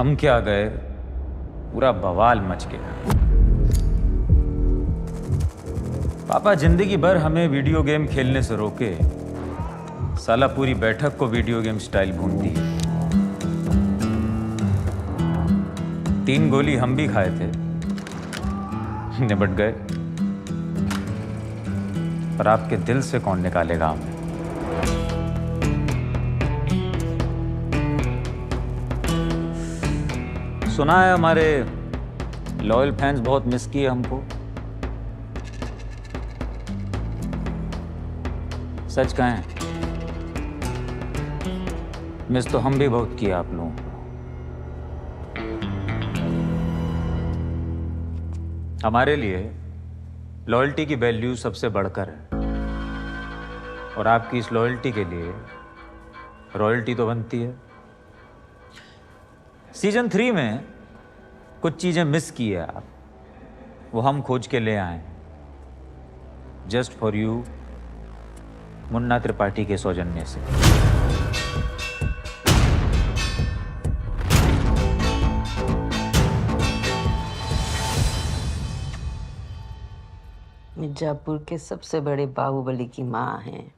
हम क्या गए, पूरा बवाल मच गया। पापा जिंदगी भर हमें वीडियो गेम खेलने से रोके, साला पूरी बैठक को वीडियो गेम स्टाइल भून दी। 3 गोली हम भी खाए थे, निपट गए। पर आपके दिल से कौन निकालेगा हमें? सुना है हमारे लॉयल फैंस बहुत मिस किए हमको। सच कहें, मिस तो हम भी बहुत किए आप लोगों को। हमारे लिए लॉयल्टी की वैल्यू सबसे बढ़कर है, और आपकी इस लॉयल्टी के लिए रॉयल्टी तो बनती है। सीजन 3 में कुछ चीजें मिस की है आप, वो हम खोज के ले आए हैं just for you, Munna Tripathi के सौजन्य से। मिर्जापुर के सबसे बड़े बाहुबली की माँ हैं।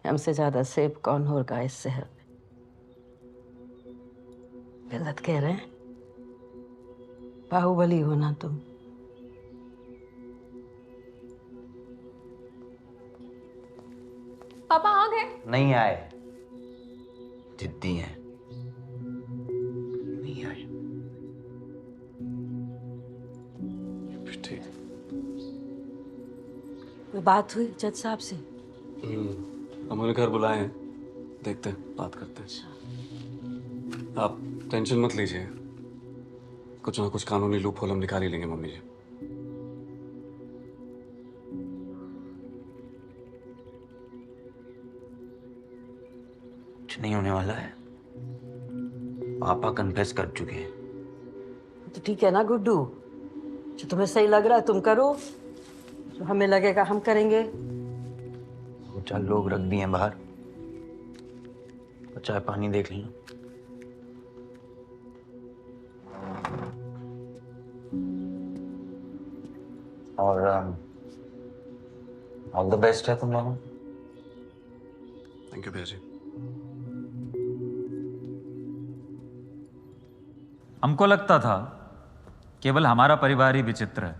हमसे ज्यादा सेफ कौन होगा इस शहर में? गलत कह रहे हैं? बाहुबली हो ना तुम। पापा आ गए? नहीं आए, जिद्दी हैं, नहीं आए। ठीक। कोई बात हुई जज साहब से? हमारे घर बुलाए हैं, देखते हैं, बात करते हैं। आप टेंशन मत लीजिए, कुछ ना कुछ कानूनी लूप होल हम निकाल ही लेंगे मम्मी जी। कुछ नहीं होने वाला है, पापा कन्फेस कर चुके हैं। तो ठीक है ना गुड्डू, जो तुम्हें सही लग रहा है तुम करो, जो हमें लगेगा हम करेंगे। वो 4 लोग रख दिए हैं बाहर, और चाय पानी देख लेना। और ऑल द बेस्ट है तुम लोगों। थैंक यू भैया जी। हमको लगता था केवल हमारा परिवार ही विचित्र है,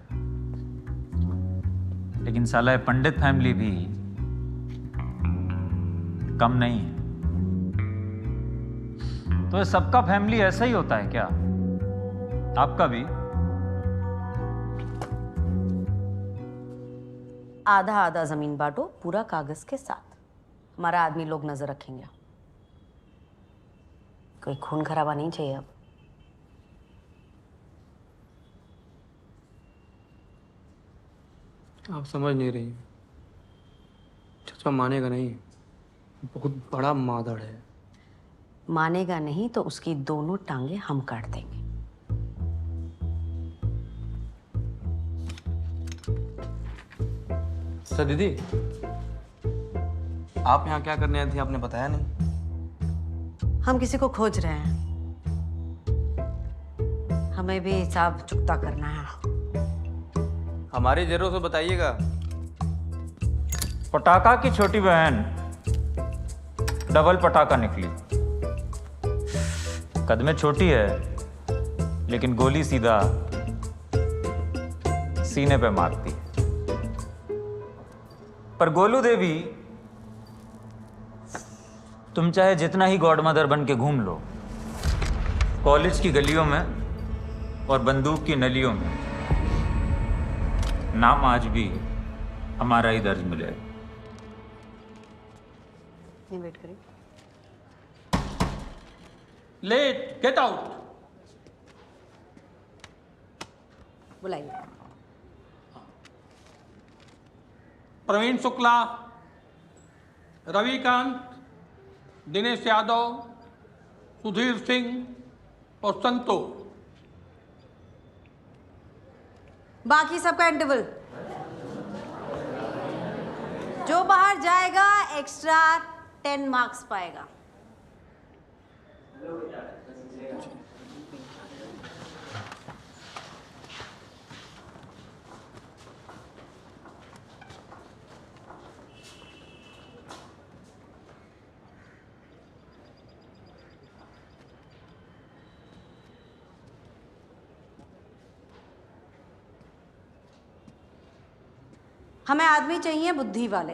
लेकिन साला ये पंडित फैमिली भी कम नहीं है। तो ये सबका फैमिली ऐसा ही होता है क्या? आपका भी? आधा आधा जमीन बांटो, पूरा कागज के साथ। हमारा आदमी लोग नजर रखेंगे। कोई खून खराबा नहीं चाहिए अब। आप समझ नहीं रही, चाचा मानेगा नहीं, बहुत बड़ा मादड़ है। मानेगा नहीं तो उसकी दोनों टांगे हम काट देंगे। सर दीदी, आप यहाँ क्या करने आई थी, आपने बताया नहीं। हम किसी को खोज रहे हैं, हमें भी हिसाब चुकता करना है। हमारी जरूर से बताइएगा। पटाखा की छोटी बहन डबल पटाखा निकली। कद में छोटी है, लेकिन गोली सीधा सीने पे मारती है। पर गोलू देवी, तुम चाहे जितना ही गॉड मदर बन के घूम लो, कॉलेज की गलियों में और बंदूक की नलियों में नाम आज भी हमारा ही दर्ज मिलेगा। वेट करिए। Late, get out. बुलाइए। प्रवीण शुक्ला, रविकांत, दिनेश यादव, सुधीर सिंह और संतोष। बाकी सबका इंटरवल। जो बाहर जाएगा एक्स्ट्रा 10 मार्क्स पाएगा। हमें आदमी चाहिए बुद्धि वाले,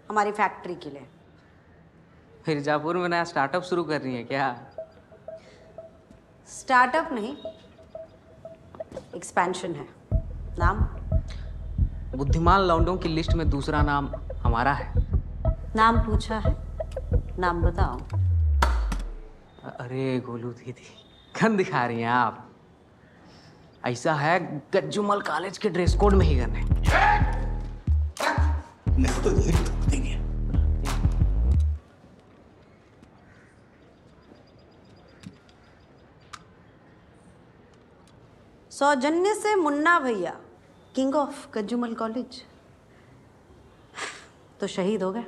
हमारी फैक्ट्री के लिए। मिर्जापुर में नया स्टार्टअप शुरू कर रही है क्या? स्टार्टअप नहीं, एक्सपेंशन है। नाम? बुद्धिमान लौंडों की लिस्ट में दूसरा नाम हमारा है। नाम पूछा है, नाम बताओ। अरे गोलू दीदी, गन दिखा रही हैं आप। ऐसा है, गज्जूमल कॉलेज के ड्रेस कोड में ही गन है। नहीं तो यही ठोक देंगे। सौजन्य से मुन्ना भैया, किंग ऑफ गज्जूमल कॉलेज, तो शहीद हो गए।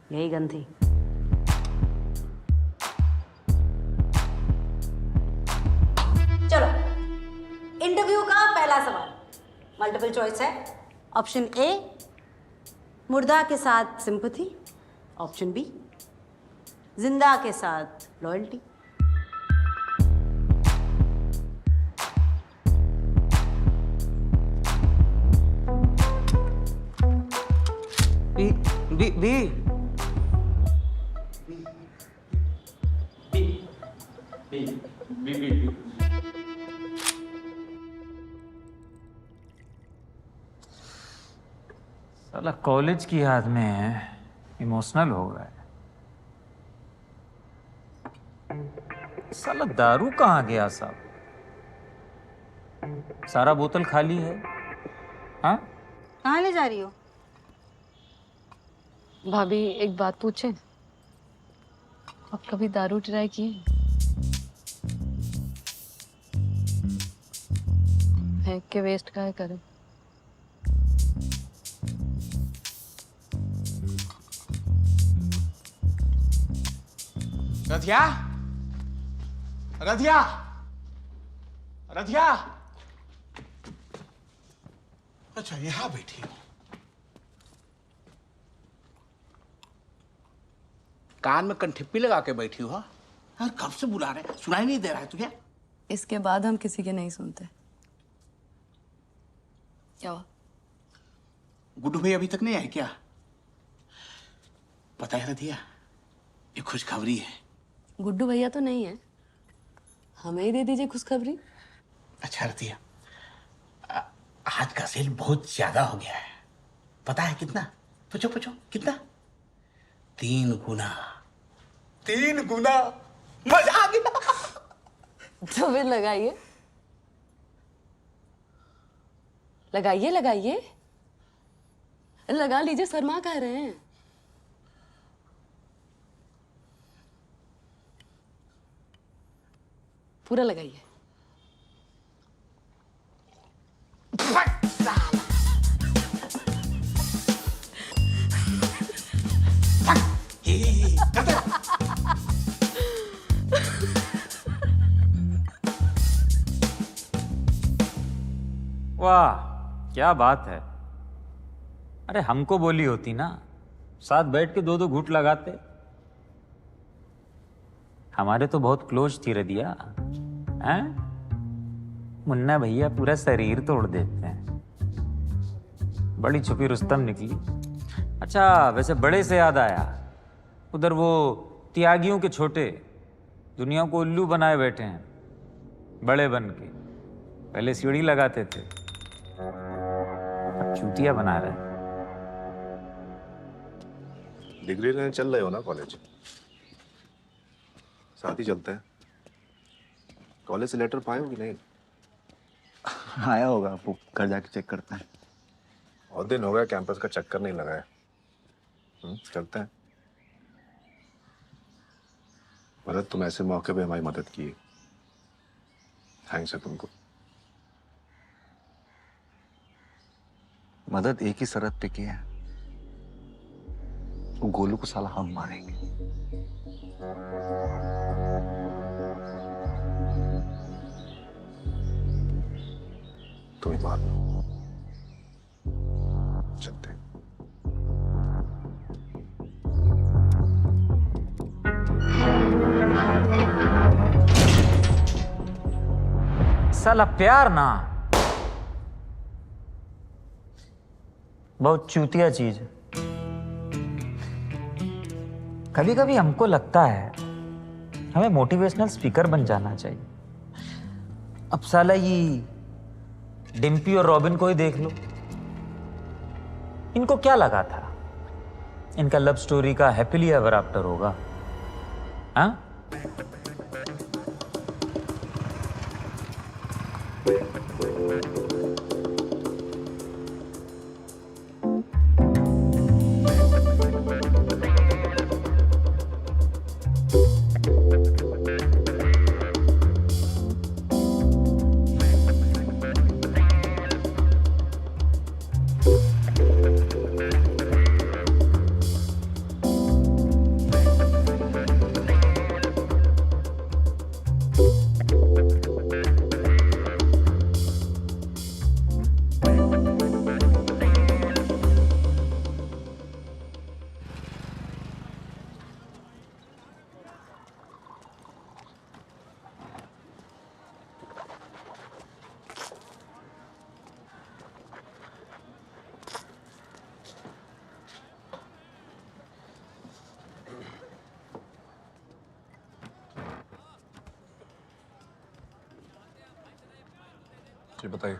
यही गन थी। चलो, इंटरव्यू का पहला सवाल मल्टीपल चॉइस है। ऑप्शन ए, मुर्दा के साथ सिंपैथी। ऑप्शन बी, जिंदा के साथ लॉयल्टी। बी बी बी साला कॉलेज की याद में इमोशनल हो गए। साला दारू कहाँ गया साहब? सारा बोतल खाली है। हाँ, कहाँ ले जा रही हो? भाभी एक बात पूछे, आप कभी दारू ट्राई किए फेंक के वेस्ट काहे करें? रधिया, रधिया, रधिया। अच्छा, यहाँ बैठी हो। कान में कंठिप्पी लगा के बैठी हो? यार कब से बुला रहे, सुनाई नहीं दे रहा है तुझे? इसके बाद हम किसी के नहीं सुनते। क्या हुआ? गुड्डू भाई अभी तक नहीं आए क्या? पता है रधिया, ये खुशखबरी है। गुड्डू भैया तो नहीं है, हमें ही दे दीजिए खुशखबरी। अच्छा रधिया, आज का सेल बहुत ज्यादा हो गया है। पता है कितना? पूछो पूछो, कितना? 3 गुना। 3 गुना। मजा आ गया। तो फिर लगाइए लगाइए लगाइए, लगा लीजिए, शर्मा कह रहे हैं। पूरा लगाइए। वाह क्या बात है। अरे हमको बोली होती ना, साथ बैठ के 2-2 घूंट लगाते। हमारे तो बहुत क्लोज थी रदिया। हैं? मुन्ना भैया पूरा शरीर तोड़ देते हैं। बड़ी छुपी रुस्तम निकली। अच्छा वैसे बड़े से याद आया, उधर वो त्यागियों के छोटे दुनिया को उल्लू बनाए बैठे हैं, बड़े बन के। पहले सीढ़ी लगाते थे, अब चूतिया बना रहे हैं। डिग्री लेने चल रहे हो ना कॉलेज? साथ ही चलते हैं। कॉलेज से लेटर पाए हो कि नहीं? आया होगा, वो घर जाके चेक करते हैं। बहुत दिन हो गया कैंपस का चक्कर नहीं लगाया। चलते हैं। भरत, तुम ऐसे मौके पे हमारी मदद की, थैंक्स है तुमको। मदद एक ही शर्त पे की है, वो गोलू को साला हम मारेंगे। तुम ही मार लो। चलते हैं। साला प्यार ना, बहुत चूतिया चीज है। कभी कभी हमको लगता है हमें मोटिवेशनल स्पीकर बन जाना चाहिए। अब साला ये डिम्पी और रॉबिन को ही देख लो, इनको क्या लगा था इनका लव स्टोरी का हैप्पीली एवर आफ्टर होगा? हाँ? जी बताइए।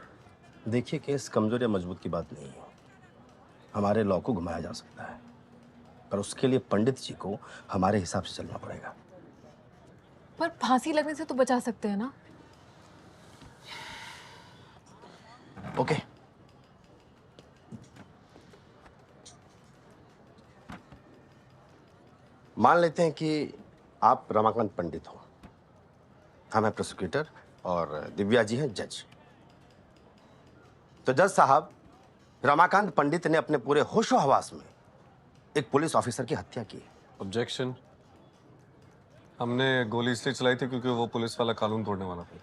देखिए, केस कमजोर या मजबूत की बात नहीं है। हमारे लॉ को घुमाया जा सकता है, पर उसके लिए पंडित जी को हमारे हिसाब से चलना पड़ेगा। पर फांसी लगने से तो बचा सकते हैं ना? ओके। मान लेते हैं कि आप रमाकांत पंडित हो, हम हैं प्रोसिक्यूटर और दिव्या जी हैं जज। तो जज साहब, रमाकांत पंडित ने अपने पूरे होशो हवास में एक पुलिस ऑफिसर की हत्या की। ऑब्जेक्शन। हमने गोली इसलिए चलाई थी क्योंकि वो पुलिस वाला कानून तोड़ने वाला था।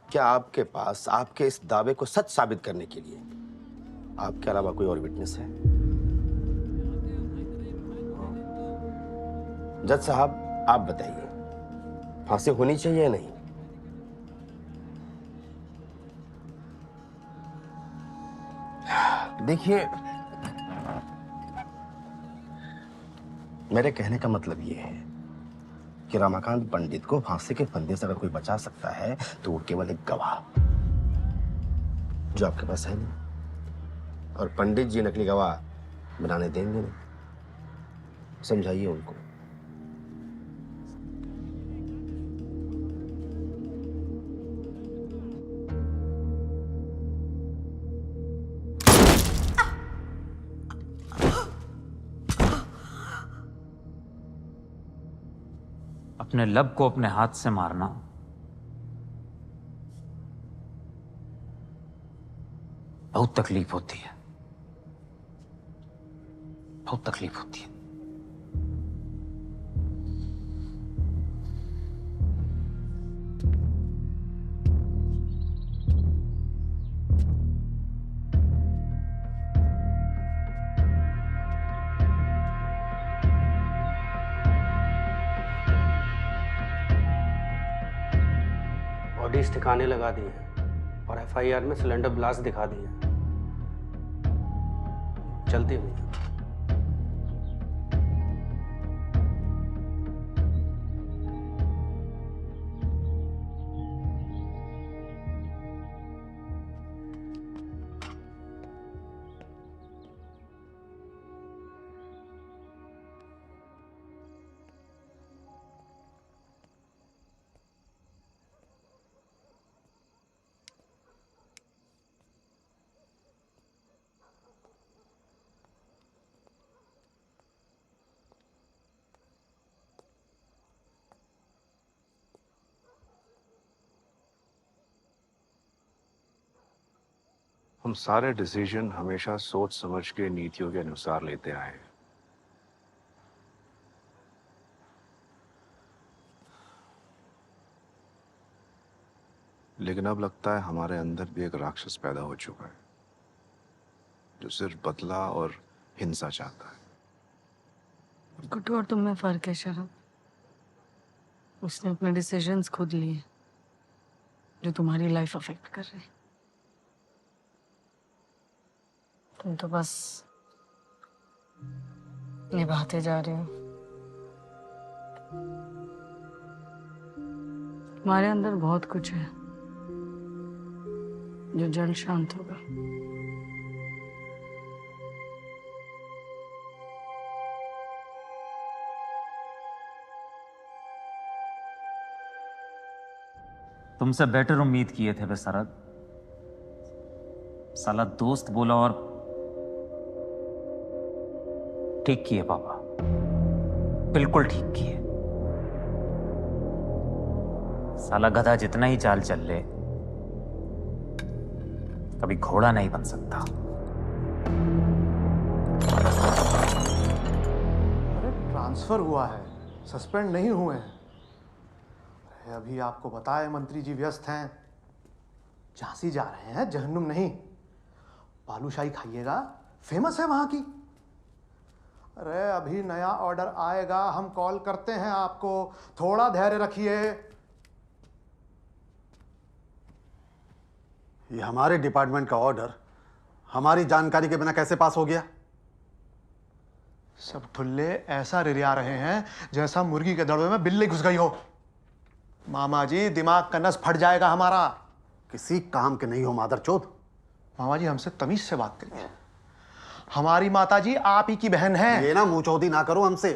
क्या आपके पास आपके इस दावे को सच साबित करने के लिए आपके अलावा कोई और विटनेस है? जज साहब, आप बताइए, फांसी होनी चाहिए या नहीं? देखिए, मेरे कहने का मतलब यह है कि रमाकांत पंडित को फांसी के फंदे से अगर कोई बचा सकता है तो वो केवल एक गवाह, जो आपके पास है नहीं। और पंडित जी नकली गवाह बनाने देंगे नहीं। समझाइए उनको। अपने लब को अपने हाथ से मारना बहुत तकलीफ होती है, बहुत तकलीफ होती है। बॉडीज ठिकाने लगा दी हैं और एफआईआर में सिलेंडर ब्लास्ट दिखा दिए हैं। चलती हुई हम सारे डिसीजन हमेशा सोच समझ के नीतियों के अनुसार लेते आए हैं। लेकिन अब लगता है हमारे अंदर भी एक राक्षस पैदा हो चुका है जो सिर्फ बदला और हिंसा चाहता है। गुड्डू और तुम में फर्क है शरद। उसने अपने डिसीजंस खुद लिए जो तुम्हारी लाइफ अफेक्ट कर रहे हैं। तुम तो बस निभाते जा रहे हो। तुम्हारे अंदर बहुत कुछ है जो जल्द शांत होगा। तुमसे बेटर उम्मीद किए थे बेसरद। साला दोस्त बोला और ठीक किए पापा, बिल्कुल ठीक किए। साला गधा जितना ही चाल चल ले, कभी घोड़ा नहीं बन सकता। अरे ट्रांसफर हुआ है, सस्पेंड नहीं हुए हैं। अरे अभी आपको बताए मंत्री जी व्यस्त हैं, झांसी जा रहे हैं, जहन्नुम नहीं। बालूशाही खाइएगा, फेमस है वहां की। अरे अभी नया ऑर्डर आएगा, हम कॉल करते हैं आपको, थोड़ा धैर्य रखिए। ये हमारे डिपार्टमेंट का ऑर्डर हमारी जानकारी के बिना कैसे पास हो गया? सब ठुल्ले ऐसा रिरिया रहे हैं जैसा मुर्गी के दड़वे में बिल्ली घुस गई हो। मामा जी, दिमाग का नस फट जाएगा हमारा। किसी काम के नहीं हो मादरचोद। मामा जी, हमसे तमीज से बात करिए। हमारी माता जी आप ही की बहन है। ये ना मुंह चौधी ना करो हमसे।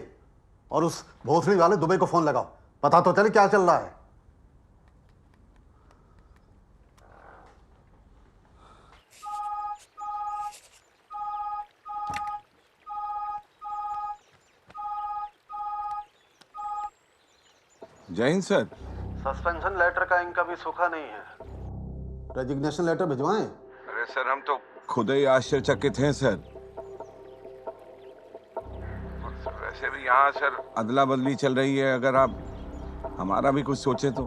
और उस भोसड़ी वाले दुबे को फोन लगाओ, पता तो चले क्या चल रहा है। जय हिंद सर। सस्पेंशन लेटर का इनका भी सूखा नहीं है, रेजिग्नेशन लेटर भिजवाएं। अरे सर, हम तो खुद ही आश्चर्यचकित हैं सर। वैसे भी यहाँ सर अदला बदली चल रही है, अगर आप हमारा भी कुछ सोचे तो।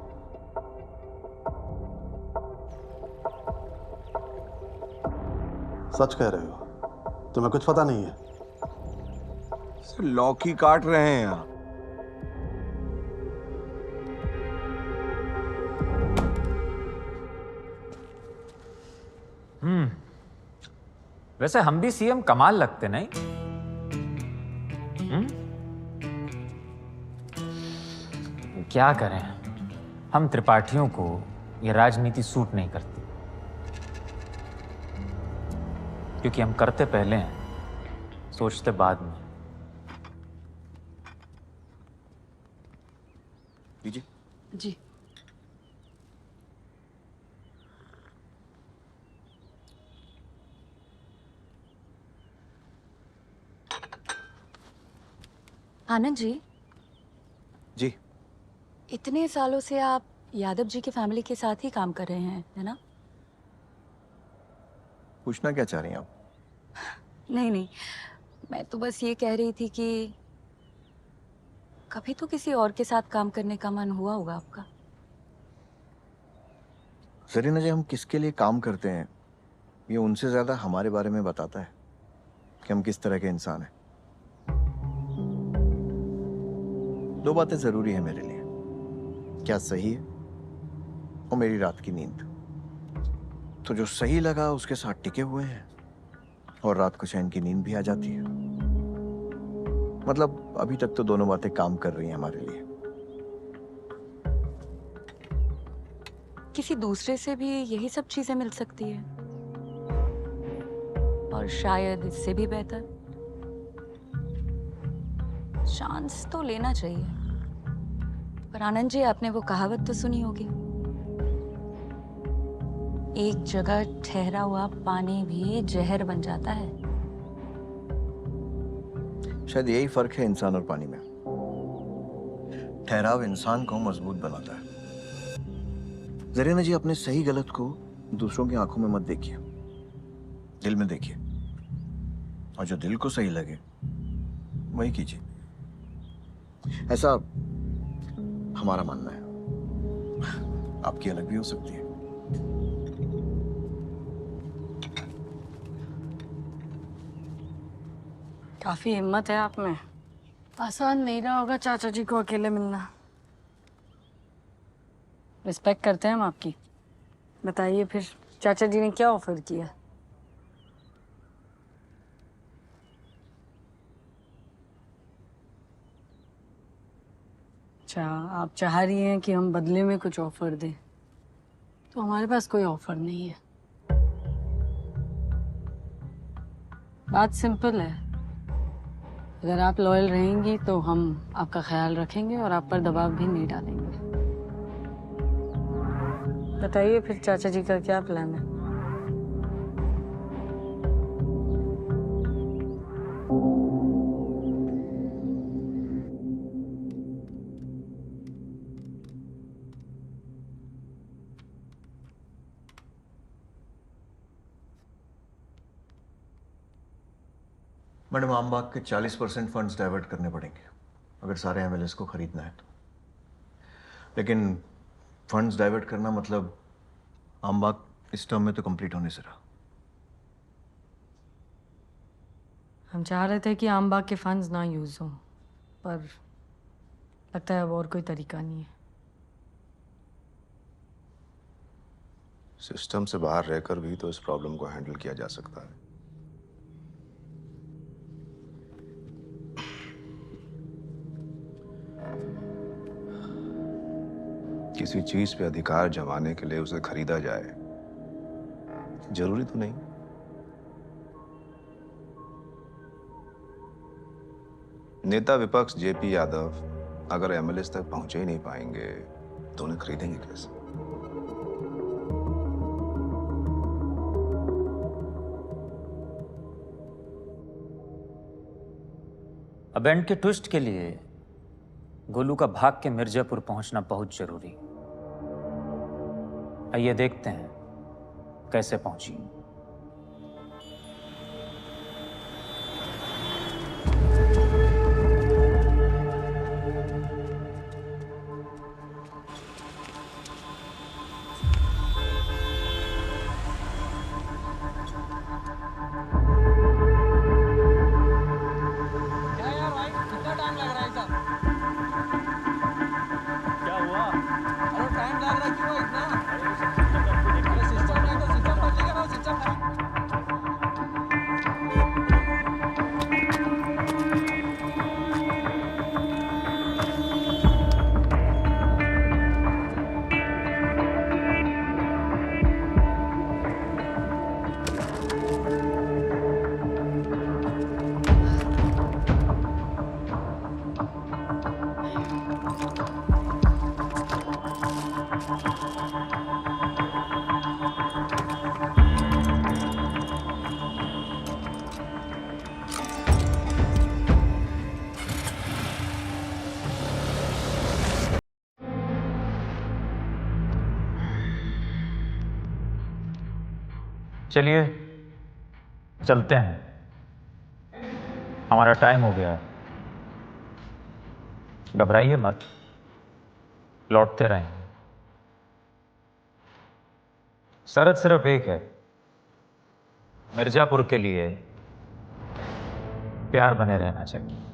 सच कह रहे हो? तुम्हें कुछ पता नहीं है? सर लौकी काट रहे हैं यहाँ। वैसे हम भी सीएम कमाल लगते नहीं? क्या करें, हम त्रिपाठियों को ये राजनीति सूट नहीं करती, क्योंकि हम करते पहले हैं, सोचते बाद में। लीजिए। जी। आनंद जी। जी। इतने सालों से आप यादव जी की फैमिली के साथ ही काम कर रहे हैं, है ना? पूछना क्या चाह रही हैं आप? नहीं नहीं, मैं तो बस ये कह रही थी कि कभी तो किसी और के साथ काम करने का मन हुआ होगा आपका। जरीना जी, हम किसके लिए काम करते हैं ये उनसे ज्यादा हमारे बारे में बताता है कि हम किस तरह के इंसान हैं। दो बातें जरूरी है मेरे लिए, क्या सही है और मेरी रात की नींद। तो जो सही लगा उसके साथ टिके हुए हैं और रात को चैन की नींद भी आ जाती है। मतलब अभी तक तो दोनों बातें काम कर रही हैं हमारे लिए। किसी दूसरे से भी यही सब चीजें मिल सकती है, और शायद इससे भी बेहतर। चांस तो लेना चाहिए। पर आनंद जी, आपने वो कहावत तो सुनी होगी, एक जगह ठहरा हुआ पानी भी जहर बन जाता है। शायद यही फर्क है इंसान और पानी में। ठहराव इंसान को मजबूत बनाता है। जरीना जी, अपने सही गलत को दूसरों की आंखों में मत देखिए, दिल में देखिए, और जो दिल को सही लगे वही कीजिए। ऐसा हमारा मानना है, आपकी अलग भी हो सकती है। काफी हिम्मत है आप में। आसान नहीं रहा होगा चाचा जी को अकेले मिलना। रिस्पेक्ट करते हैं हम आपकी। बताइए फिर चाचा जी ने क्या ऑफर किया? अच्छा, आप चाह रही हैं कि हम बदले में कुछ ऑफर दें, तो हमारे पास कोई ऑफर नहीं है। बात सिंपल है, अगर आप लॉयल रहेंगी तो हम आपका ख्याल रखेंगे और आप पर दबाव भी नहीं डालेंगे। बताइए फिर चाचा जी का क्या प्लान है? मैडम, आमबाग के 40% फंड्स डाइवर्ट करने पड़ेंगे अगर सारे एमएलएस को खरीदना है तो। लेकिन फंड्स डाइवर्ट करना मतलब आमबाग इस टर्म में तो कंप्लीट होने से रहा। हम चाह रहे थे कि आमबाग के फंड्स ना यूज हों, पर लगता है अब और कोई तरीका नहीं है। सिस्टम से बाहर रहकर भी तो इस प्रॉब्लम को हैंडल किया जा सकता है। किसी चीज पे अधिकार जमाने के लिए उसे खरीदा जाए, जरूरी तो नहीं। नेता विपक्ष जेपी यादव अगर एमएलएस तक पहुंचे ही नहीं पाएंगे तो उन्हें खरीदेंगे कैसे? अबेंड के ट्विस्ट के लिए गोलू का भाग के मिर्जापुर पहुंचना बहुत जरूरी। आइए देखते हैं कैसे पहुंची। चलिए चलते हैं, हमारा टाइम हो गया है। घबराइए मत, लौटते रहेंगे। शर्त सिर्फ एक है, मिर्जापुर के लिए प्यार बने रहना चाहिए।